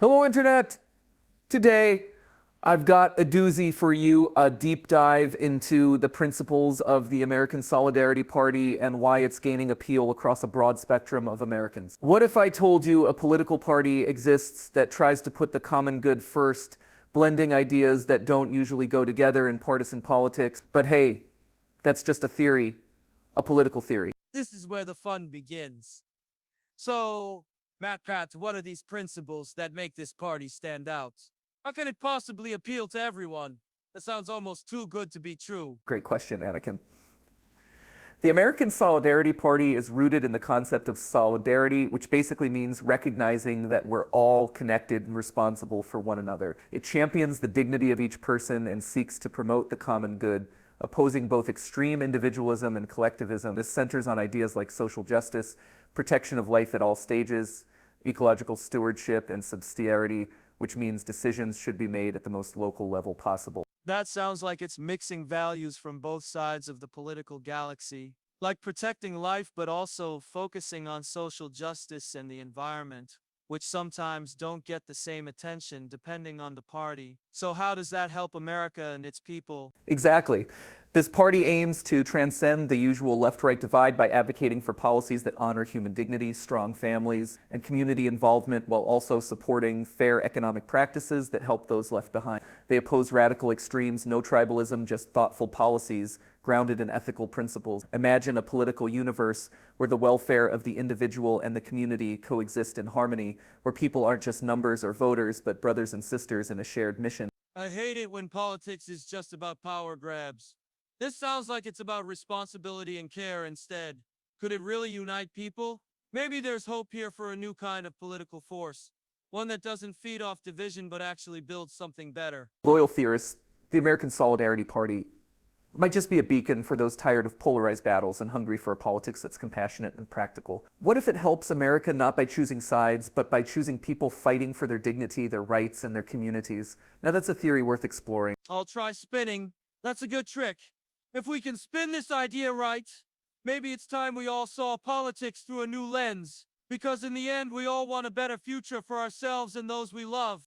Hello, Internet! Today, I've got a doozy for you, a deep dive into the principles of the American Solidarity Party and why it's gaining appeal across a broad spectrum of Americans. What if I told you a political party exists that tries to put the common good first, blending ideas that don't usually go together in partisan politics? But hey, that's just a theory, a political theory. This is where the fun begins. So, Pat, what are these principles that make this party stand out? How can it possibly appeal to everyone? That sounds almost too good to be true. Great question, Anakin. The American Solidarity Party is rooted in the concept of solidarity, which basically means recognizing that we're all connected and responsible for one another. It champions the dignity of each person and seeks to promote the common good, opposing both extreme individualism and collectivism. This centers on ideas like social justice, protection of life at all stages, ecological stewardship, and subsidiarity, which means decisions should be made at the most local level possible. That sounds like it's mixing values from both sides of the political galaxy, like protecting life but also focusing on social justice and the environment, which sometimes don't get the same attention depending on the party. So how does that help America and its people? Exactly. This party aims to transcend the usual left-right divide by advocating for policies that honor human dignity, strong families, and community involvement while also supporting fair economic practices that help those left behind. They oppose radical extremes, no tribalism, just thoughtful policies grounded in ethical principles. Imagine a political universe where the welfare of the individual and the community coexist in harmony, where people aren't just numbers or voters, but brothers and sisters in a shared mission. I hate it when politics is just about power grabs. This sounds like it's about responsibility and care instead. Could it really unite people? Maybe there's hope here for a new kind of political force. One that doesn't feed off division but actually builds something better. Loyal theorists, the American Solidarity Party might just be a beacon for those tired of polarized battles and hungry for a politics that's compassionate and practical. What if it helps America not by choosing sides, but by choosing people fighting for their dignity, their rights, and their communities? Now that's a theory worth exploring. I'll try spinning. That's a good trick. If we can spin this idea right, maybe it's time we all saw politics through a new lens. Because in the end, we all want a better future for ourselves and those we love.